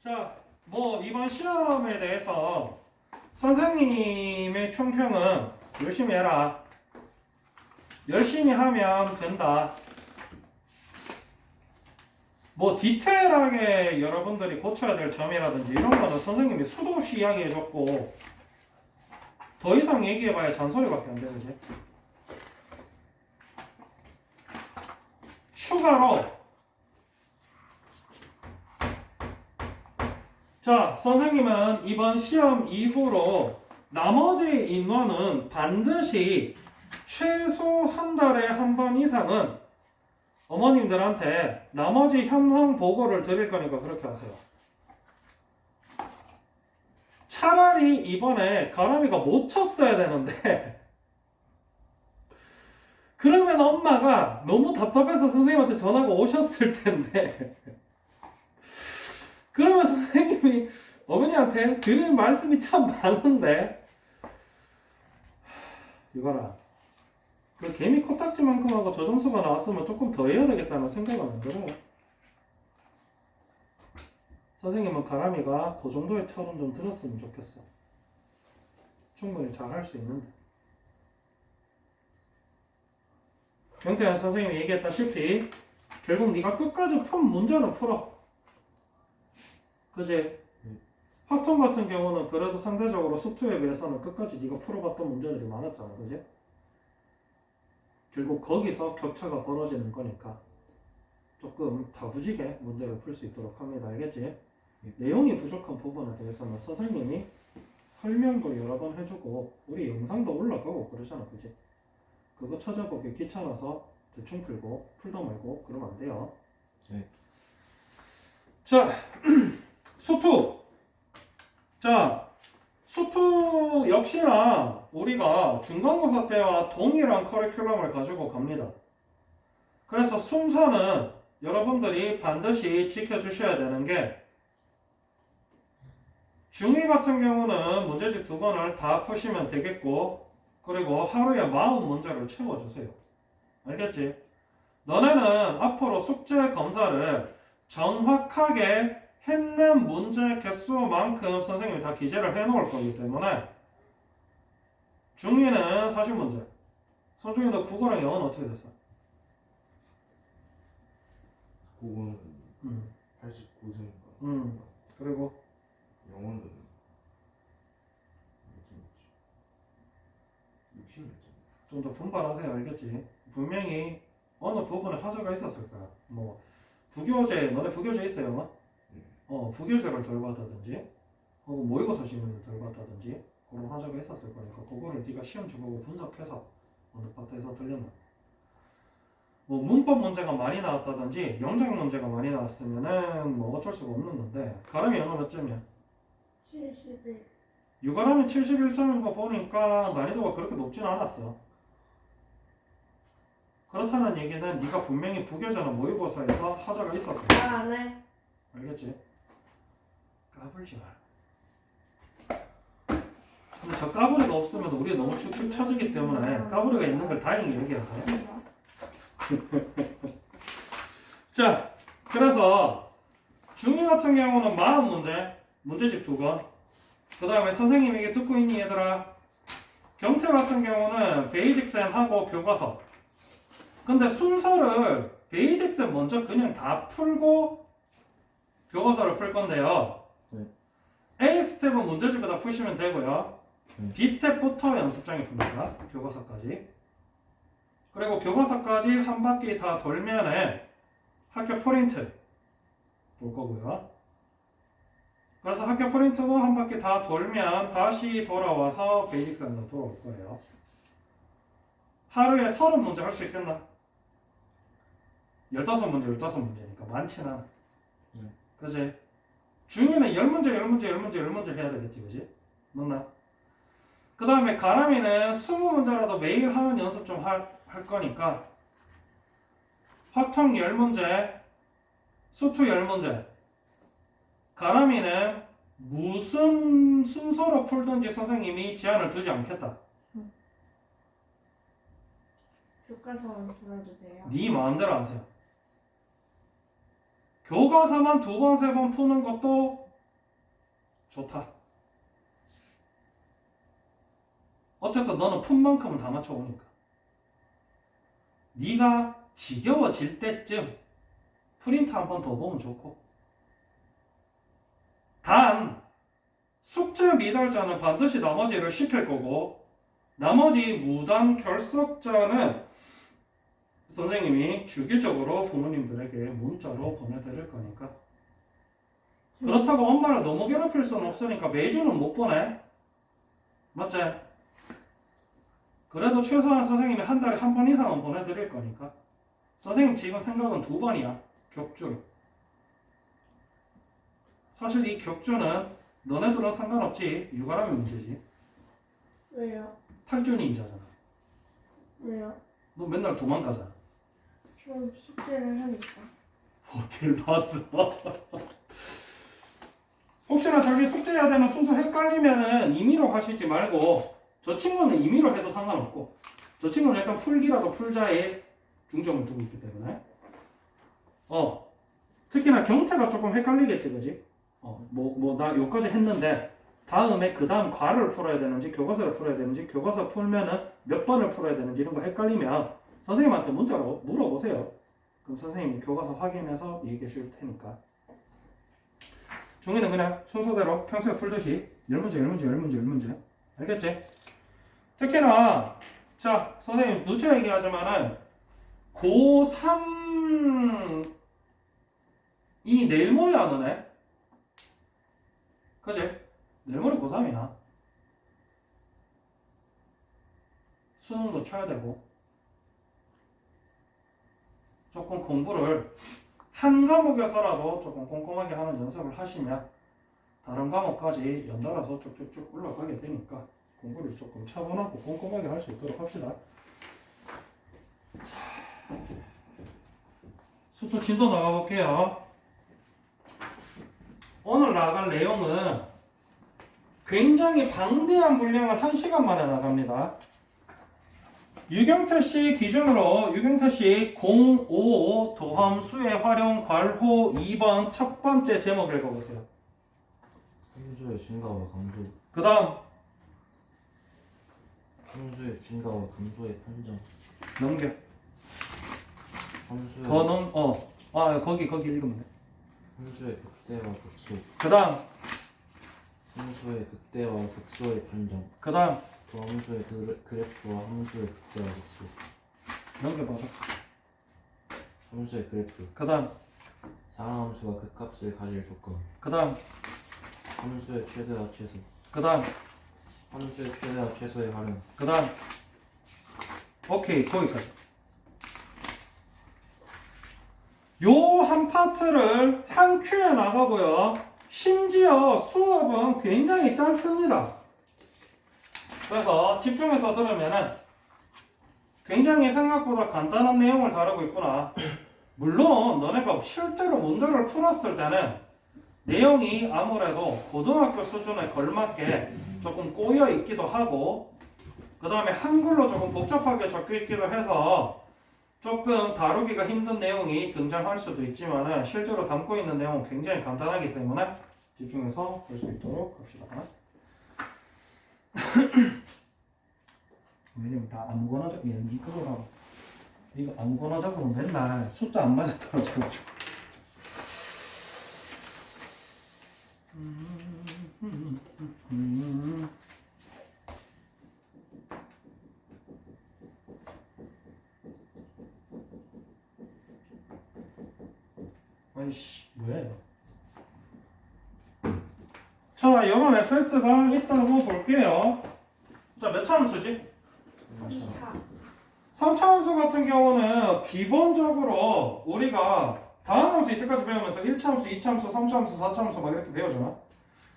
자, 뭐 이번 시험에 대해서 선생님의 총평은 열심히 해라. 열심히 하면 된다. 뭐 디테일하게 여러분들이 고쳐야 될 점이라든지 이런 거는 선생님이 수도 없이 이야기해줬고 더 이상 얘기해봐야 잔소리밖에 안 되는지. 추가로 자, 선생님은 이번 시험 이후로 나머지 인원은 반드시 최소 한 달에 한 번 이상은 어머님들한테 나머지 현황 보고를 드릴 거니까 그렇게 하세요. 차라리 이번에 가람이가 못 쳤어야 되는데 그러면 엄마가 너무 답답해서 선생님한테 전화가 오셨을 텐데 그러면 선생님이 어머니한테 드릴 말씀이 참 많은데 이거라 그 개미 코딱지만큼 하고 저 점수가 나왔으면 조금 더 해야 되겠다는 생각은 안 들어요. 선생님은 가람이가 그 정도의 털은 좀 들었으면 좋겠어. 충분히 잘 할 수 있는데. 경태현 선생님이 얘기했다시피 결국 네가 끝까지 푼 문제는 풀어. 그지? 확통 같은 경우는 그래도 상대적으로 수투에 비해서는 끝까지 네가 풀어봤던 문제들이 많았잖아. 그지? 결국 거기서 격차가 벌어지는 거니까 조금 다부지게 문제를 풀 수 있도록 합니다. 알겠지? 내용이 부족한 부분에 대해서는 선생님이 설명도 여러 번 해주고 우리 영상도 올라가고 그러잖아. 그지? 그거 찾아보기 귀찮아서 대충 풀고 풀다 말고 그러면 안 돼요. 네. 자, 수투. 자, 수투 역시나 우리가 중간고사 때와 동일한 커리큘럼을 가지고 갑니다. 그래서 순서는 여러분들이 반드시 지켜주셔야 되는 게 중2 같은 경우는 문제집 2권을 다 푸시면 되겠고 그리고 하루에 40문제를 채워주세요. 알겠지? 너네는 앞으로 숙제 검사를 정확하게 했는 문제 개수만큼 선생님이 다 기재를 해놓을 거기 때문에 중2는 40문제. 성중이도 국어랑 영어는 어떻게 됐어? 국어는 89점인가? 그리고 영어는 60몇 점. 좀 더 분발하세요. 알겠지? 분명히 어느 부분에 하자가 있었을 거야. 뭐 부교재, 너네 부교재 있어요? 부교재를 덜 받다든지 혹은 모의고사 시간을 덜 받다든지 그런 하자가 있었을 거니까 그거를 네가 시험 쳐보고 분석해서 어느 파트에서 틀렸나. 뭐 문법 문제가 많이 나왔다든지 영작 문제가 많이 나왔으면은 뭐 어쩔 수가 없는 건데 가람이 영어 몇 점이야? 71. 유가람이 71점인 거 보니까 난이도가 그렇게 높진 않았어. 그렇다는 얘기는 네가 분명히 부교재나 모의고사에서 하자가 있었거든. 안 해. 알겠지? 까불지 마. 근데 저 까불이가 없으면 우리 너무 축축 처지기 때문에 까불이가 있는 걸 다행히 여겨야 돼. 자, 그래서 중2 같은 경우는 40문제, 문제집 2권. 그 다음에 선생님에게 듣고 있니 얘들아? 경태 같은 경우는 베이직센하고 교과서. 근데 순서를 베이직센 먼저 그냥 다 풀고 교과서를 풀 건데요. 네. A 스텝은 문제집을 다 푸시면 되고요. 네. B 스텝부터 연습장에 풉니다. 교과서까지. 그리고 교과서까지 한 바퀴 다 돌면은 학교 프린트 볼 거고요. 그래서 학교 프린트도 한 바퀴 다 돌면 다시 돌아와서 베이직센으로 돌아올 거예요. 하루에 30문제 할 수 있겠나? 15문제, 15문제니까 많진 않아. 그지? 중2는 10문제, 10문제, 10문제, 10문제 해야 되겠지, 그지? 맞나? 그 다음에 가람이는 20문제라도 매일 하는 연습 좀 할 거니까 확통 10문제, 수투 10문제. 가람이는 무슨 순서로 풀든지 선생님이 제한을 두지 않겠다. 교과서만 불러주세요. 네 마음대로 하세요. 교과서만 2번, 3번 푸는 것도 좋다. 어쨌든 너는 푼 만큼은 다 맞춰오니까. 네가 지겨워질 때쯤 프린트 한 번 더 보면 좋고. 단 숙제 미달자는 반드시 나머지를 시킬 거고 나머지 무단 결석자는 선생님이 주기적으로 부모님들에게 문자로 보내드릴 거니까. 그렇다고 엄마를 너무 괴롭힐 수는 없으니까 매주는 못 보내. 맞지? 그래도 최소한 선생님이 한 달에 한 번 이상은 보내드릴 거니까. 선생님 지금 생각은 2번이야. 격주로. 사실 이 격주는 너네들은 상관없지. 육아라면 문제지. 왜요? 탈준이 인자잖아. 왜요? 너 맨날 도망가잖아. 저 숙제를 하니까. 어딜 봤어? 혹시나 자기 숙제해야 되는 순서 헷갈리면은 임의로 하시지 말고 저 친구는 임의로 해도 상관없고 저 친구는 일단 풀기라도 풀자에 중점을 두고 있기 때문에 특히나 경태가 조금 헷갈리겠지 그지? 나 여기까지 했는데 다음에 그 다음 과를 풀어야 되는지 교과서를 풀어야 되는지 교과서 풀면은 몇 번을 풀어야 되는지 이런 거 헷갈리면 선생님한테 문자로 물어보세요. 그럼 선생님이 교과서 확인해서 얘기해 줄 테니까. 종이는 그냥 순서대로 평소에 풀듯이 10문제 알겠지? 특히나 자 선생님 누차 얘기하지만은 고3이 내일 모레 안 오네? 그지? 내일 모레 고3이야. 수능도 쳐야 되고 조금 공부를 한 과목에서라도 조금 꼼꼼하게 하는 연습을 하시면 다른 과목까지 연달아서 쭉쭉쭉 올라가게 되니까 공부를 조금 차분하고 꼼꼼하게 할 수 있도록 합시다. 수투 진도 나가볼게요. 오늘 나갈 내용은 굉장히 방대한 분량을 1시간 만에 나갑니다. 유경태씨 기준으로 유경태씨 055 도함수의 활용 괄호 2번 첫 번째 제목 읽어보세요. 함수의 증가와 감소. 그 다음 함수의 증가와 감소의 판정. 넘겨. 함수의 거기 읽으면 돼. 함수의 극대와 극소. 그 다음 함수의 극대와 극소의 판정. 그 다음 도함수의 그래프와 함수의 극대와 극소. 넘겨봐봐. 함수의 그래프. 그 다음 상함수가 극값을 가질 조건. 그 다음 함수의 최대와 최소. 그 다음 함수의 최대와 최소의 활용. 그 다음 오케이 거기까지. 요 한 파트를 한 큐에 나가고요. 심지어 수업은 굉장히 짧습니다. 그래서 집중해서 들으면은 굉장히 생각보다 간단한 내용을 다루고 있구나. 물론 너네가 실제로 문제를 풀었을 때는 내용이 아무래도 고등학교 수준에 걸맞게 조금 꼬여 있기도 하고 그 다음에 한글로 조금 복잡하게 적혀 있기도 해서 조금 다루기가 힘든 내용이 등장할 수도 있지만 실제로 담고 있는 내용은 굉장히 간단하기 때문에 집중해서 볼 수 있도록 합시다. 왜냐면 다 아무거나 이거 아무거나 적으면 맨날 숫자 안 맞아 떨어져가지고. 아이씨 뭐야. 자 이런 fx가 있다고 볼게요. 자 몇 차 함수지? 34. 3차 함수 같은 경우는 기본적으로 우리가 다항 함수 이때까지 배우면서 1차 함수, 2차 함수, 3차 함수, 4차 함수 막 이렇게 배우잖아.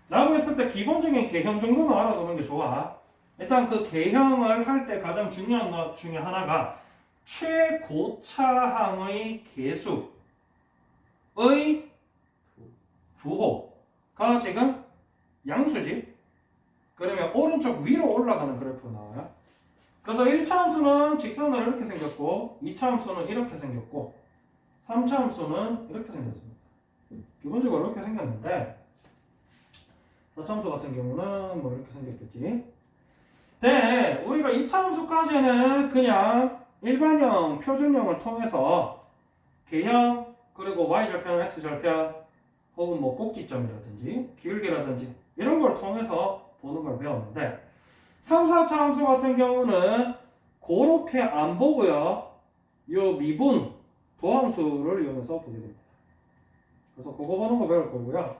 라고 했을 때 기본적인 개형 정도는 알아두는 게 좋아. 일단 그 개형을 할 때 가장 중요한 것 중에 하나가 최고차항의 개수의 부호가 지금 양수지. 그러면 오른쪽 위로 올라가는 그래프가 나와요. 그래서 1차 함수는 직선으로 이렇게 생겼고 2차 함수는 이렇게 생겼고 3차 함수는 이렇게 생겼습니다. 기본적으로 이렇게 생겼는데 저참수 같은 경우는 뭐 이렇게 생겼겠지. 네, 우리가 이차 함수까지는 그냥 일반형, 표준형을 통해서 개형, 그리고 y절편, x절편, 혹은 뭐 꼭지점이라든지 기울기라든지 이런 걸 통해서 보는 걸 배웠는데 3, 4차 함수 같은 경우는 그렇게 안 보고요. 요 미분, 도함수를 이용해서 보게 됩니다. 그래서 그거 보는 거 배울 거고요.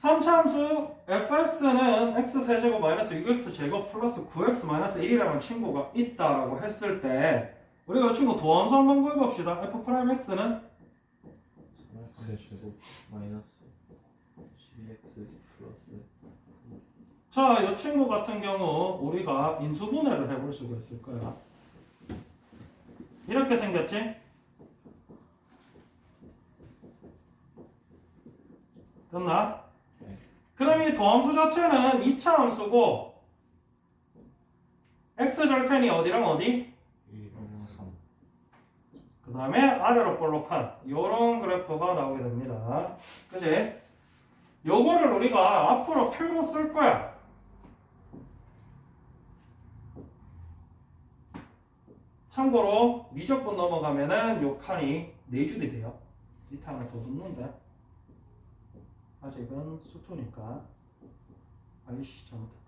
3차 함수 fx는 x세제곱 마이너스 6x제곱 플러스 9x 마이너스 1이라는 친구가 있다라고 했을 때 우리가 이 친구 도함수 한번 구해봅시다. f'x는 제곱 마이너스 12x 플러스 자, 이 친구 같은 경우 우리가 인수분해를 해볼 수가 있을 거야. 이렇게 생겼지? 됐나? 네. 그럼 이 도함수 자체는 2차 함수고 x절편이 어디랑 어디? 3 그 다음에 아래로 볼록한 요런 그래프가 나오게 됩니다. 그치? 요거를 우리가 앞으로 표로 쓸 거야. 참고로 미적분 넘어가면은 요 칸이 4줄이 돼요. 밑에 하나 더 붙는데 아직은 수투니까. 아이씨 잘못했다.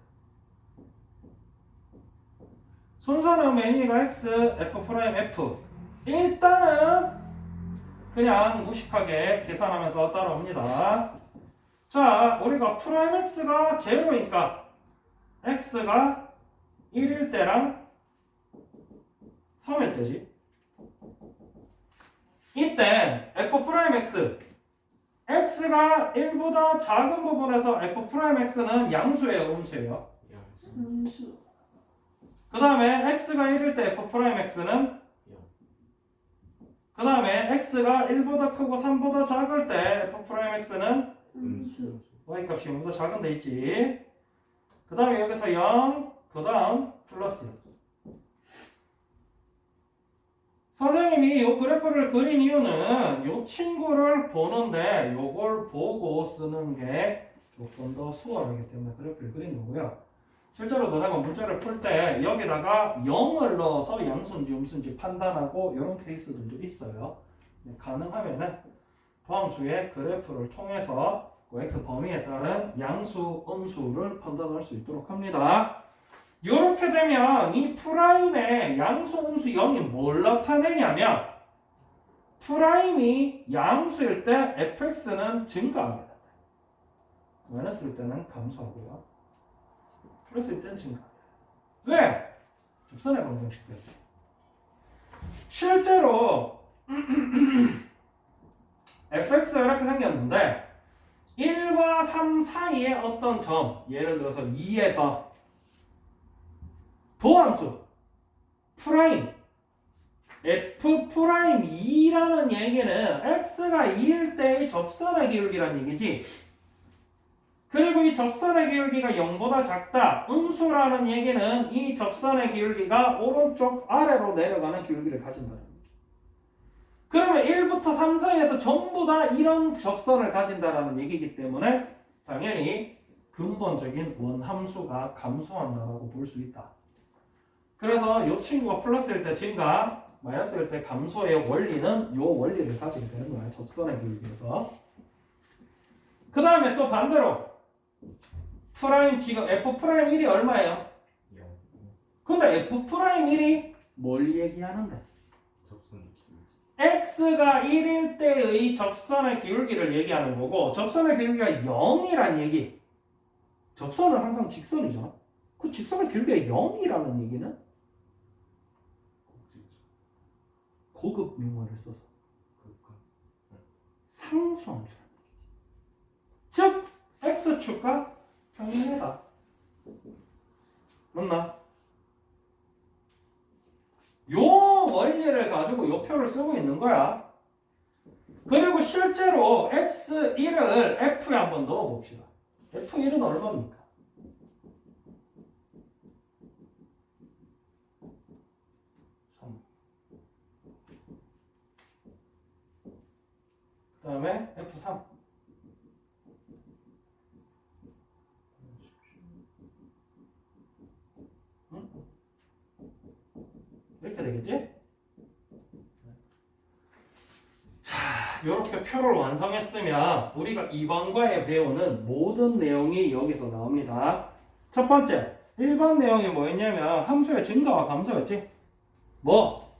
순서는 매니가 x, f 프라임 f. 일단은 그냥 무식하게 계산하면서 따라옵니다. 자, 우리가 프라임 x가 제로니까 x가 1일 때랑 3일 때지. 이때 f 프라임 x x가 1보다 작은 부분에서 f 프라임 x는 양수예요, 음수예요? 음수. 그 다음에 x가 1일 때 f 프라임 x는 그 다음에 x가 1보다 크고 3보다 작을 때 f 프라임 x는 음수. y 값이 0보다 작은 데 있지. 그 다음에 여기서 0, 그 다음 플러스. 선생님이 이 그래프를 그린 이유는 이 친구를 보는데 요걸 보고 쓰는 게 조금 더 수월하기 때문에 그래프를 그린 거고요. 실제로 너네가 문제를 풀 때 여기다가 0을 넣어서 양수인지 음수인지 판단하고 이런 케이스들도 있어요. 가능하면은 도함수의 그래프를 통해서 그 x 범위에 따른 양수, 음수를 판단할 수 있도록 합니다. 이렇게 되면 이 프라임의 양수, 음수 0이 뭘 나타내냐면 프라임이 양수일 때 fx는 증가합니다. 마이너스일 때는 감소하고요. 플러스일 때는 증가합니다. 왜? 접선의 방정식 때문에. 실제로 fx가 이렇게 생겼는데 1과 3 사이에 어떤 점, 예를 들어서 2에서 도함수 프라임 f 프라임 2라는 얘기는 x가 2일 때의 접선의 기울기란 얘기지. 그리고 이 접선의 기울기가 0보다 작다. 음수라는 얘기는 이 접선의 기울기가 오른쪽 아래로 내려가는 기울기를 가진다는 얘기. 그러면 1부터 3 사이에서 전부 다 이런 접선을 가진다는 얘기이기 때문에 당연히 근본적인 원함수가 감소한다고 볼 수 있다. 그래서 이 친구가 플러스일 때 증가, 마이너스일 때 감소의 원리는 이 원리를 가지게 되는 거예요. 접선의 기울기에서. 그 다음에 또 반대로 프라임 지금 f 프라임 1이 얼마예요? 0 근데 f 프라임 1이 뭘 얘기하는데? 접선의 기울기 x가 1일 때의 접선의 기울기를 얘기하는 거고 접선의 기울기가 0이란 얘기. 접선은 항상 직선이잖아. 그 직선의 기울기가 0이라는 얘기는 고급 용어를 써서 상수함수라는 얘기지. 즉 x축과 평행하다. 맞나? 요 원리를 가지고 요 표를 쓰고 있는 거야. 그리고 실제로 x1을 f에 한번 넣어봅시다. f1은 얼마입니까? 그 다음에 F3 되겠지? 자, 이렇게 표를 완성했으면 우리가 이번 과에 배우는 모든 내용이 여기서 나옵니다. 첫 번째, 1번 내용이 뭐였냐면 함수의 증가와 감소였지? 뭐?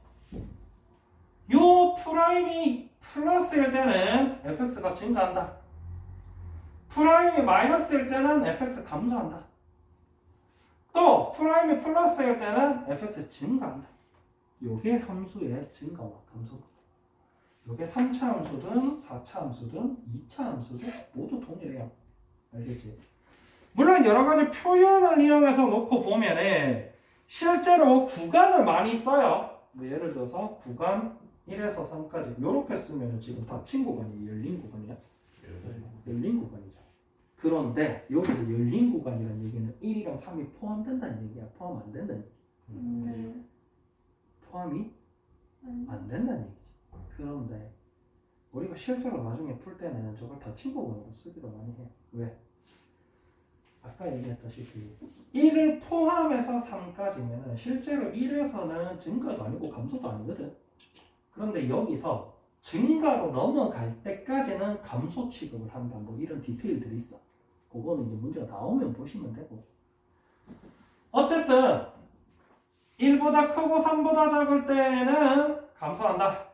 요 프라임이 플러스일 때는 fx가 증가한다. 프라임이 마이너스일 때는 fx 감소한다. 또 프라임이 플러스일 때는 fx 증가한다. 요게 함수의 증가와 감소다. 요게 3차 함수든 4차 함수든 2차 함수든 모두 동일해요. 알겠지? 물론 여러 가지 표현을 이용해서 놓고 보면은 실제로 구간을 많이 써요. 뭐 예를 들어서 구간 1에서 3까지 이렇게 쓰면 지금 닫힌 구간이 열린 구간이야. 열린 구간이죠. 그런데 여기서 열린 구간이라는 얘기는 1이랑 3이 포함된다는 얘기야. 포함 안 된다는 얘기. 네. 포함이 안 된다는 얘기지. 그런데 우리가 실제로 나중에 풀 때는 저걸 닫힌 구간으로 쓰기도 많이 해요. 왜? 아까 얘기했다시피 1을 포함해서 3까지면 실제로 1에서는 증가도 아니고 감소도 아니거든. 그런데 여기서 증가로 넘어갈 때까지는 감소 취급을 한다. 뭐 이런 디테일들이 있어. 그거는 이제 문제가 나오면 보시면 되고. 어쨌든 1보다 크고 3보다 작을 때는 감소한다.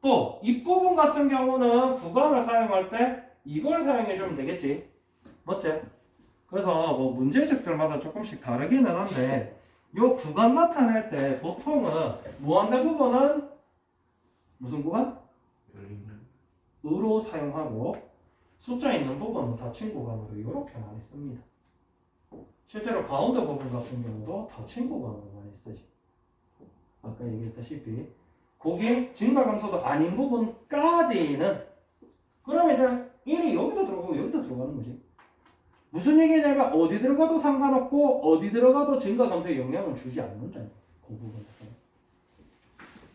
또 이 부분 같은 경우는 구간을 사용할 때 이걸 사용해 주면 되겠지. 맞지? 그래서 뭐 문제집별마다 조금씩 다르기는 한데 이 구간 나타낼 때 보통은 무한대 부분은 무슨 구간? 으로 사용하고 숫자 있는 부분은 닫힌 구간으로 이렇게 많이 씁니다. 실제로 가운데 부분 같은 경우도 닫힌 구간으로 많이 쓰지. 아까 얘기했다시피 거기에 증가 감소도 아닌 부분까지는 그러면 이제 1이 여기도 들어가고 여기도 들어가는 거지. 무슨 얘기냐면 어디 들어가도 상관없고 어디 들어가도 증가 감소에 영향을 주지 않는다. 그 부분에서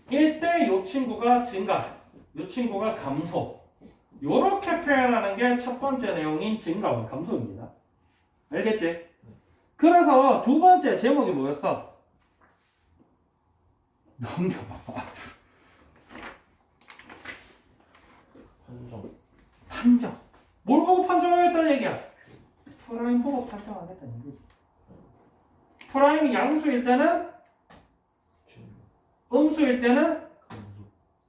1대 요 친구가 증가, 요 친구가 감소. 요렇게 표현하는 게 첫 번째 내용인 증가와 감소입니다. 알겠지? 그래서 두 번째 제목이 뭐였어? 넘겨봐. 판정. 뭘 보고 판정하겠다는 얘기야? 프라임 보고 판정하겠다는 얘기지. 프라임이 양수일 때는 음수일 때는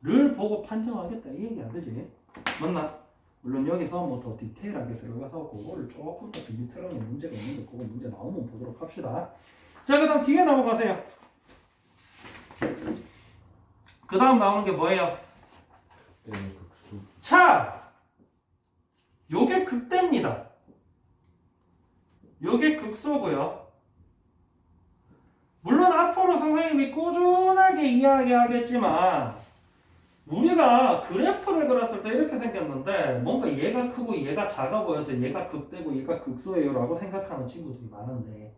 를 보고 판정하겠다 이 얘기 안 되지? 맞나? 물론 여기서 뭐 더 디테일하게 들어가서 그거를 조금 더 비비트라는 문제가 있는데 그거 문제 나오면 보도록 합시다. 자, 그 다음 뒤에 넘어가세요. 그 다음 나오는 게 뭐예요? 자, 요게 극대입니다. 요게 극소고요. 물론 앞으로 선생님이 꾸준하게 이야기하겠지만 우리가 그래프를 그렸을 때 이렇게 생겼는데 뭔가 얘가 크고 얘가 작아 보여서 얘가 극대고 얘가 극소예요 라고 생각하는 친구들이 많은데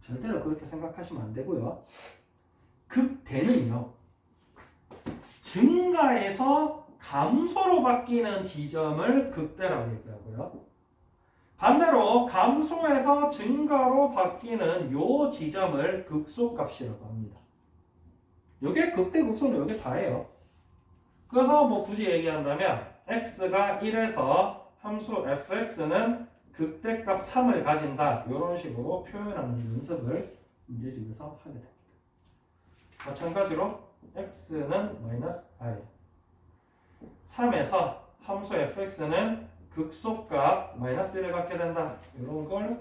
절대로 그렇게 생각하시면 안 되고요. 극대는요 증가에서 감소로 바뀌는 지점을 극대라고 얘기하고요. 반대로 감소에서 증가로 바뀌는 요 지점을 극소값이라고 합니다. 요게 극대 극소는 요게 다예요. 그래서 뭐 굳이 얘기한다면 x가 1에서 함수 fx는 극대값 3을 가진다. 이런 식으로 표현하는 연습을 문제집에서 하게 됩니다. 마찬가지로 x는 마이너스 i 3에서 함수 fx는 극소값 마이너스 1을 갖게 된다. 이런 걸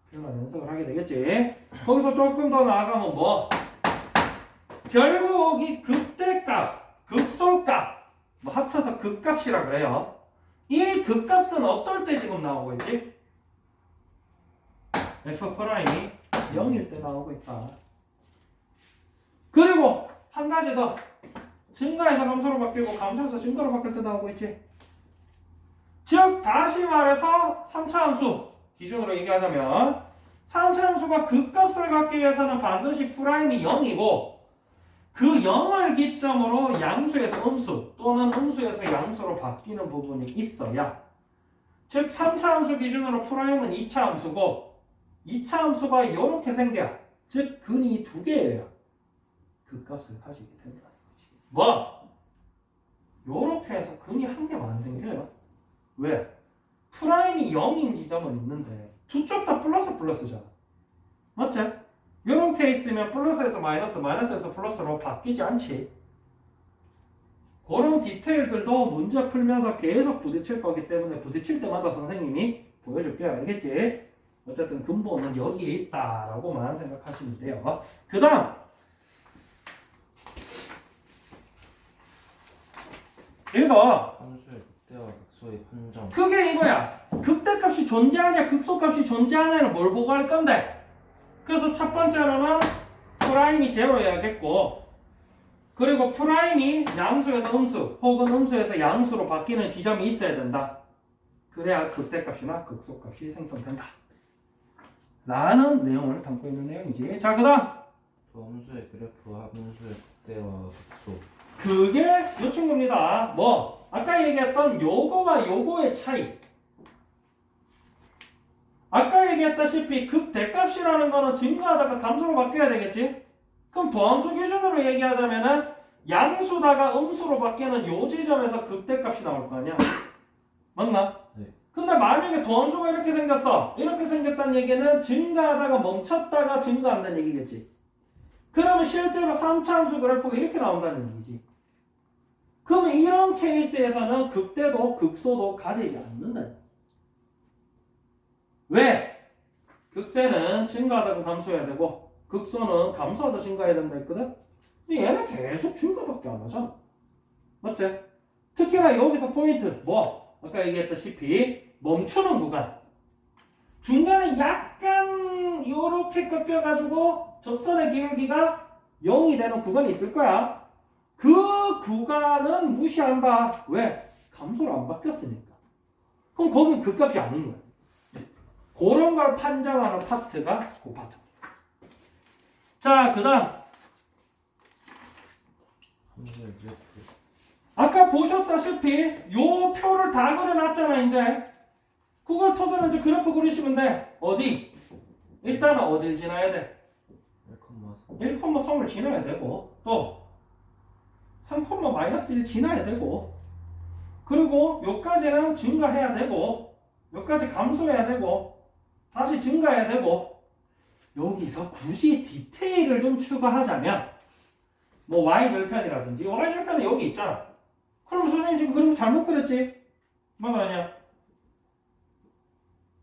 표현하는 연습을 하게 되겠지. 거기서 조금 더 나아가면 뭐 결국 이 극대값 극소값 뭐 합쳐서 극값이라고 해요. 이 극값은 어떨 때 지금 나오고 있지? f 프라임이 0일 때 나오고 있다. 그리고 한 가지 더 증가해서 감소로 바뀌고 감소해서 증가로 바뀔 때 나오고 있지. 즉 다시 말해서 3차 함수 기준으로 얘기하자면 3차 함수가 극값을 갖기 위해서는 반드시 프라임이 0이고 그 0을 기점으로 양수에서 음수 또는 음수에서 양수로 바뀌는 부분이 있어야 즉 3차 함수 기준으로 프라임은 2차 함수고 2차 함수가 이렇게 생겨야 즉 근이 두 개예요. 그 값을 가지게 된다. 뭐? 요렇게 해서 근이 한 개만 안 생겨요. 왜? 프라임이 0인 지점은 있는데 두 쪽 다 플러스 플러스잖아. 맞지? 요런 케이스면 플러스에서 마이너스, 마이너스에서 플러스로 바뀌지 않지. 그런 디테일들도 문제 풀면서 계속 부딪힐 거기 때문에 부딪힐 때마다 선생님이 보여줄게요. 알겠지? 어쨌든 근본은 여기에 있다라고만 생각하시면 돼요. 그 다음 읽어. 함수의 극대와 극소의 판정. 그게 이거야. 극대값이 존재하냐 극소값이 존재하냐를 뭘 보고 할 건데. 그래서 첫 번째로는 프라임이 제로여야겠고, 그리고 프라임이 양수에서 음수 혹은 음수에서 양수로 바뀌는 지점이 있어야 된다. 그래야 극대값이나 극소값이 생성된다 라는 내용을 담고 있는 내용이지. 자, 그 다음 두 함수의 그래프와 함수의 극대와 극소. 그게 요 친구입니다. 뭐 아까 얘기했던 요거와 요거의 차이. 아까 얘기했다시피 극대값이라는 거는 증가하다가 감소로 바뀌어야 되겠지? 그럼 도함수 기준으로 얘기하자면은 양수다가 음수로 바뀌는 요 지점에서 극대값이 나올 거 아니야? 맞나? 네. 근데 만약에 도함수가 이렇게 생겼어. 이렇게 생겼다는 얘기는 증가하다가 멈췄다가 증가한다는 얘기겠지. 그러면 실제로 3차 함수 그래프가 이렇게 나온다는 얘기지. 그러면 이런 케이스에서는 극대도 극소도 가지지 않는다. 왜? 극대는 증가하다가 감소해야 되고 극소는 감소하다 증가해야 된다 했거든? 근데 얘는 계속 증가밖에 안 하잖아. 맞지? 특히나 여기서 포인트 뭐? 아까 얘기했다시피 멈추는 구간, 중간에 약간 요렇게 꺾여가지고 접선의 기울기가 0이 되는 구간이 있을 거야. 그 구간은 무시한다. 왜? 감소를 안 바뀌었으니까. 그럼 거긴 그 값이 아닌 거야. 그런 걸 판정하는 파트가 그 파트. 자, 그 다음 함수의 그래프. 아까 보셨다시피 요 표를 다 그려놨잖아. 이제 그걸 토대로 이제 그래프 그리시면 돼. 어디? 일단은 어딜 지나야 돼? 1,3. 1,3을 지나야 되고, 또 3,-1 지나야 되고, 그리고 요까지는 증가해야 되고, 요까지 감소해야 되고, 다시 증가해야 되고. 여기서 굳이 디테일을 좀 추가하자면 뭐 y절편이라든지 y절편이 여기 있잖아. 그럼 선생님 지금 그림 잘못 그렸지? 맞아, 아니야?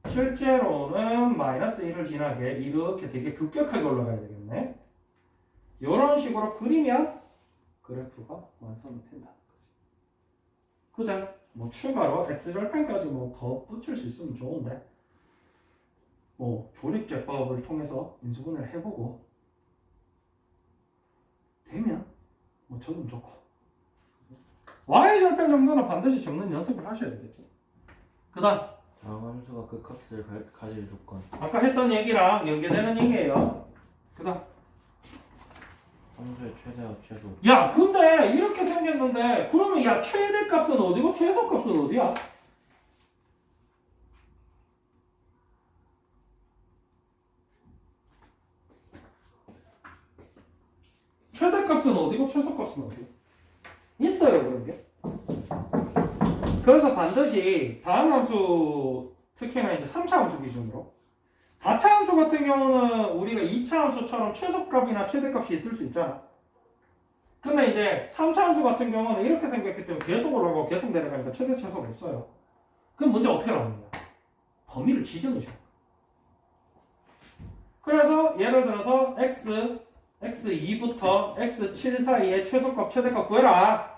실제로는 -1을 지나게 이렇게 되게 급격하게 올라가야 되겠네. 이런 식으로 그리면 그래프가 완성이 된다. 그죠? 뭐 추가로 x절편까지 뭐 더 붙일 수 있으면 좋은데, 뭐 조립제법을 통해서 인수분해를 해보고 되면 뭐 적으면 좋고, y절편 정도는 반드시 적는 연습을 하셔야 되겠죠. 그 다음 다함수가 그 값을 가질 조건. 아까 했던 얘기랑 연계되는 얘기예요. 그 다음 함수의 최대와 최소. 야, 근데 이렇게 생겼는데 그러면 야, 최대값은 어디고 최소값은 어디야? 최대값은 어디고 최소값은 어디야? 있어요, 그런 게. 그래서 반드시 다음 함수, 특히나 이제 3차 함수 기준으로, 4차 함수 같은 경우는 우리가 2차 함수처럼 최소값이나 최대값이 있을 수 있잖아. 근데 이제 3차 함수 같은 경우는 이렇게 생겼기 때문에 계속 올라가고 계속 내려가니까 최대 최소가 없어요. 그럼 문제 어떻게 나오느냐? 범위를 지정해줘. 그래서 예를 들어서 x2부터 x7 사이에 최소값 최대값 구해라.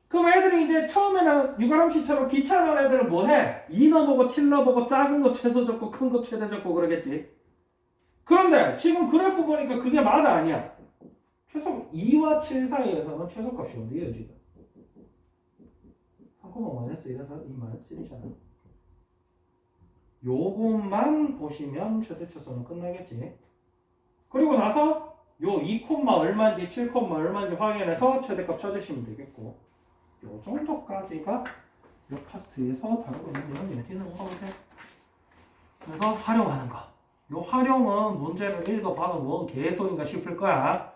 그럼 애들이 이제 처음에는 유가람씨처럼 귀찮은 애들은 뭐해? 2 넣어보고 7 넣어보고 작은 거 최소 적고 큰 거 최대 적고 그러겠지. 그런데 지금 그래프 보니까 그게 맞아, 아니야? 최소 2와 7 사이에서는 최소값이 어디예요 지금? 3,-1에서 2-1이잖아. 요것만 보시면 최대 최소는 끝나겠지. 그리고 나서 요 2, 얼마인지 7, 얼마인지 확인해서 최대값 찾으시면 되겠고, 요 정도까지가 요 파트에서 다루고 있는 내용이네. 뒤는 보세요. 그래서 활용하는 거. 요 활용은 문제를 읽어봐도 뭔 개소리인가 싶을 거야.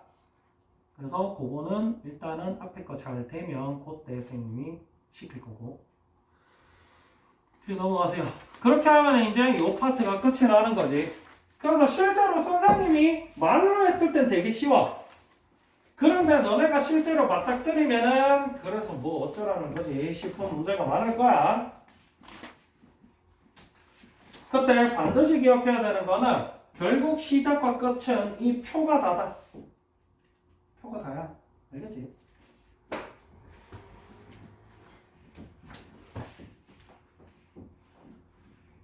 그래서 그거는 일단은 앞에 거 잘 되면 그때 선생님이 시킬 거고. 뒤로 넘어가세요. 그렇게 하면 이제 이 파트가 끝이 나는 거지. 그래서 실제로 선생님이 말로 했을 땐 되게 쉬워. 그런데 너네가 실제로 맞닥뜨리면은 그래서 뭐 어쩌라는 거지 싶은 문제가 많을 거야. 그때 반드시 기억해야 되는 거는 결국 시작과 끝은 이 표가 다다. 표가 다야. 알겠지?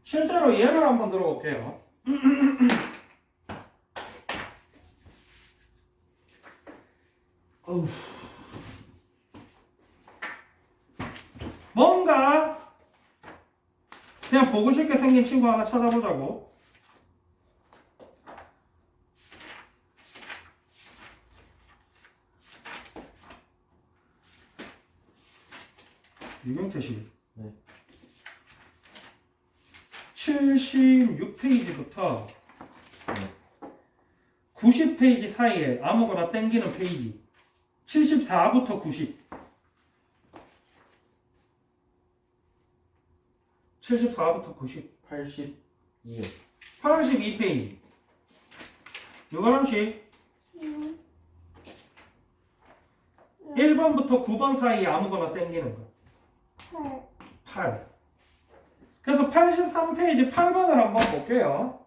실제로 예를 한번 들어볼게요. 뭔가 그냥 보고 싶게 생긴 친구 하나 찾아보자고. 유경태 씨. 네. 76페이지부터 90페이지 사이에 아무거나 땡기는 페이지. 74부터 90. 74부터 90. 82요. 82페이지. 유가람씨 1번부터 9번 사이에 아무거나 땡기는 거. 8. 그래서 83페이지 8번을 한번 볼게요.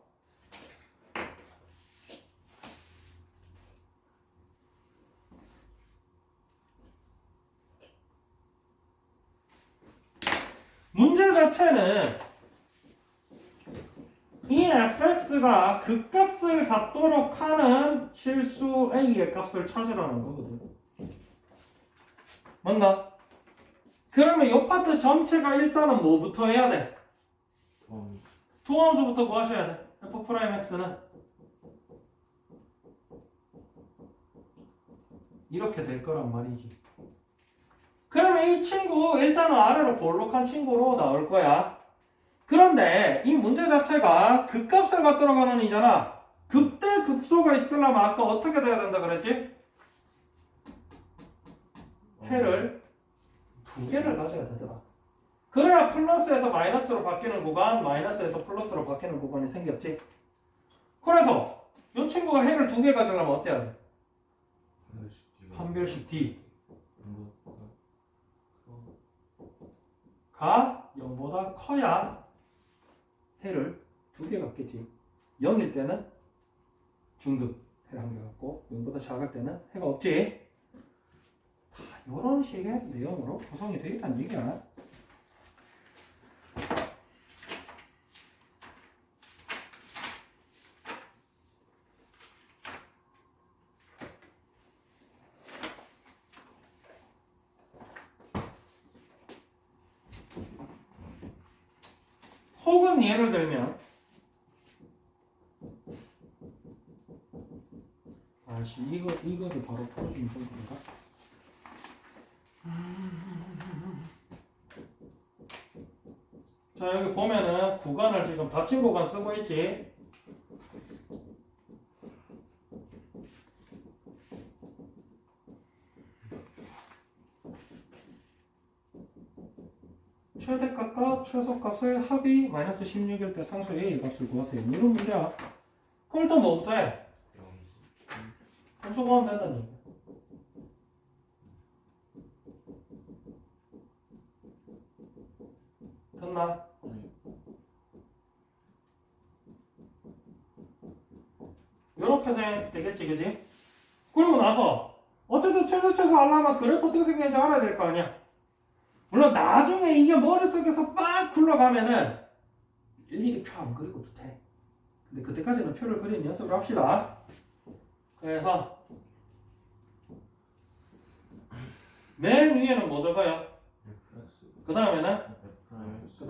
문제 자체는 이 fx가 극값을 갖도록 하는 실수 a의 값을 찾으라는 거거든. 맞나? 그러면 이 파트 전체가 일단은 뭐부터 해야 돼? 도함수부터 구하셔야 돼. f'x는 이렇게 될 거란 말이지. 그러면 이 친구 일단은 아래로 볼록한 친구로 나올 거야. 그런데 이 문제 자체가 극값을 갖도록 하는 이잖아. 극대 극소가 있으려면 아까 어떻게 돼야 된다 그랬지? 해를 두 개를 가져야 되더라. 그래야 플러스에서 마이너스로 바뀌는 구간, 마이너스에서 플러스로 바뀌는 구간이 생겼지. 그래서 이 친구가 해를 두 개 가지려면 어때야 돼? 판별식 D 가 0보다 커야 해를 두 개 갖겠지. 0일 때는 중급 해를 한 개 갖고 0보다 작을 때는 해가 없지. 다 이런 식의 내용으로 구성이 되어 있다는 얘기야. 혹은 예를 들면 아씨 이거를 바로 풀어주면 좀 그런가? 자 여기 보면은 구간을 지금 닫힌 구간 쓰고 있지. 최대값과 최소값의 합이 마이너스 16일 때 상수 A의 값을 구하세요. 이런 문제야. 그럼 일단 뭐부터 해? 함수 구하면 된다는 얘기야. 됐나? 요렇게 되겠지, 그지? 그리고 나서 어쨌든 최소 하려면 그래프 어떻게 생겼는지 알아야 될 거 아니야. 물론 나중에 이게 머릿속에서 빡 굴러가면은 일일이 표 안 그리고도 돼. 근데 그때까지는 표를 그리는 연습을 합시다. 그래서 맨 위에는 뭐 적어요? 그 다음에는 그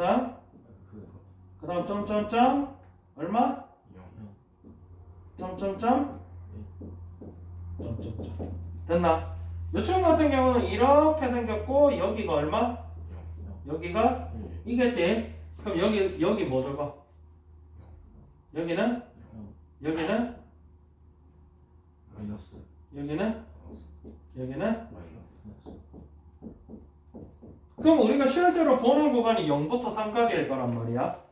다음 점점점 얼마? 점점점 점점점 됐나? 요 친구 같은 경우는 이렇게 생겼고 여기가 얼마? 여기가 이겠지? 그럼 여기 뭐 적어? 여기는 마이너스. 여기는 여기는 마이너스. 그럼 우리가 실제로 보는 구간이 0부터 3까지일 거란 말이야.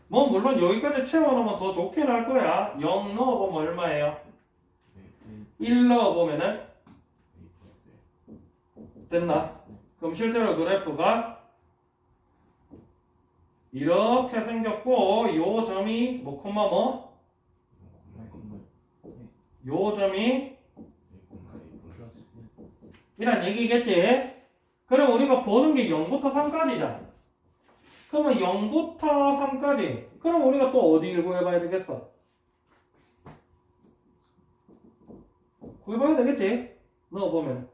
뭐 물론 여기까지 채워놓으면 더 좋긴 할 거야. 0 넣어보면 얼마예요? 1 넣어보면은 됐나? 그럼 실제로 그래프가 이렇게 생겼고 요 점이 뭐 콤마 뭐? 요 점이 이란 얘기겠지? 그럼 우리가 보는 게 0부터 3까지잖아. 그러면 0부터 3까지. 그럼 우리가 또 어디를 구해봐야 되겠어? 구해봐야 되겠지? 넣어보면.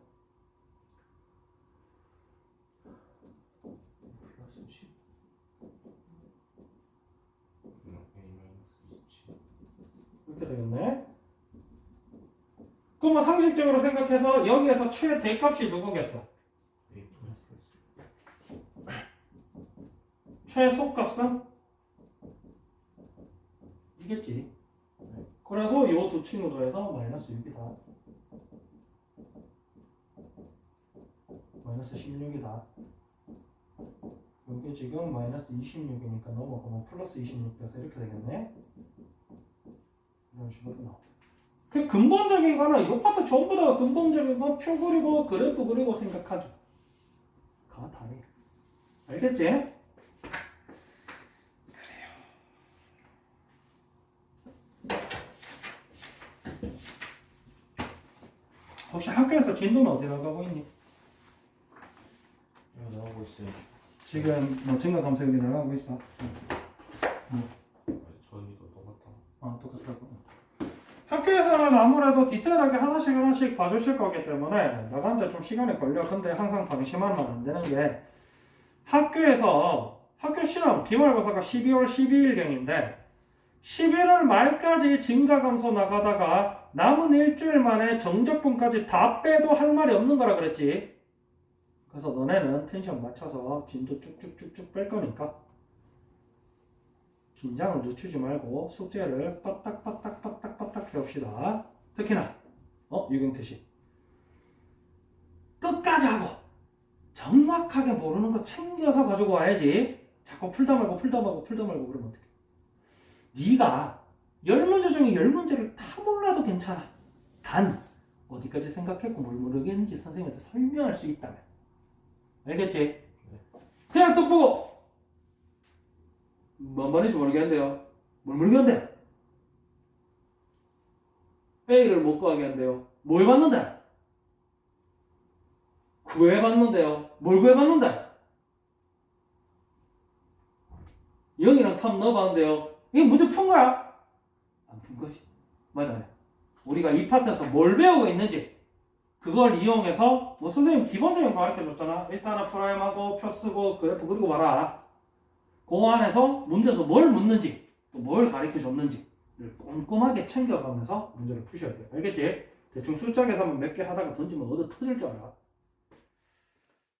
이렇게 되겠네. 그러면 상식적으로 생각해서 여기에서 최대값이 누구겠어? 최소값은? 이겠지. 그래서 요 두 친구 더해서 마이너스 6이다. 마이너스 16이다. 여기 지금 마이너스 26이니까 넘어가면 플러스 26 돼서 이렇게 되겠네. 이런 식으로 나와. 그 근본적인 거는 이 파트 전부 다 근본적인 건 표 그리고 그래프 그리고 생각하기. 가 다해. 알겠지? 혹시 학교에서 진도는 어디 나가고 있니? 이거 나오고 있어요. 지금 뭐 증가 감소 여기 나가고 있어. 저희도 똑같아. 똑같다고. 학교에서는 아무래도 디테일하게 하나씩 봐주실 거기 때문에 나가는데 좀 시간이 걸려. 근데 항상 방심하면 안 되는 게 학교에서 학교 시험 기말고사가 12월 12일경인데 11월 말까지 증가 감소 나가다가 남은 일주일 만에 정적분까지 다 빼도 할 말이 없는 거라 그랬지. 그래서 너네는 텐션 맞춰서 진도 쭉쭉쭉쭉 뺄 거니까 긴장을 늦추지 말고 숙제를 빠딱빠딱빠딱빠딱 해봅시다. 특히나 유경태 씨 끝까지 하고 정확하게 모르는 거 챙겨서 가지고 와야지. 자꾸 풀다 말고 그러면 어떡해. 네가 10문제 중에 10문제를 다 몰라도 괜찮아. 단 어디까지 생각했고 뭘 모르겠는지 선생님한테 설명할 수 있다면. 알겠지? 그냥 또 보고 뭔 말인지 모르겠는데요. 뭘 모르겠는데? A를 못 구하게 한대요. 뭘 봤는데? 구해봤는데요. 뭘 구해봤는데? 0이랑 3 넣어봤는데요. 이게 문제 푼 거야? 안 푼 거지. 맞아요. 우리가 이 파트에서 뭘 배우고 있는지 그걸 이용해서 뭐 선생님 기본적인 거 가르쳐줬잖아. 일단은 프라임하고 표 쓰고 그래프 그리고 봐라. 그 안에서 문제에서 뭘 묻는지 또 뭘 가르쳐줬는지를 꼼꼼하게 챙겨가면서 문제를 푸셔야 돼요. 알겠지? 대충 숫자 계산만 몇 개 하다가 던지면 얻어 터질 줄 알아.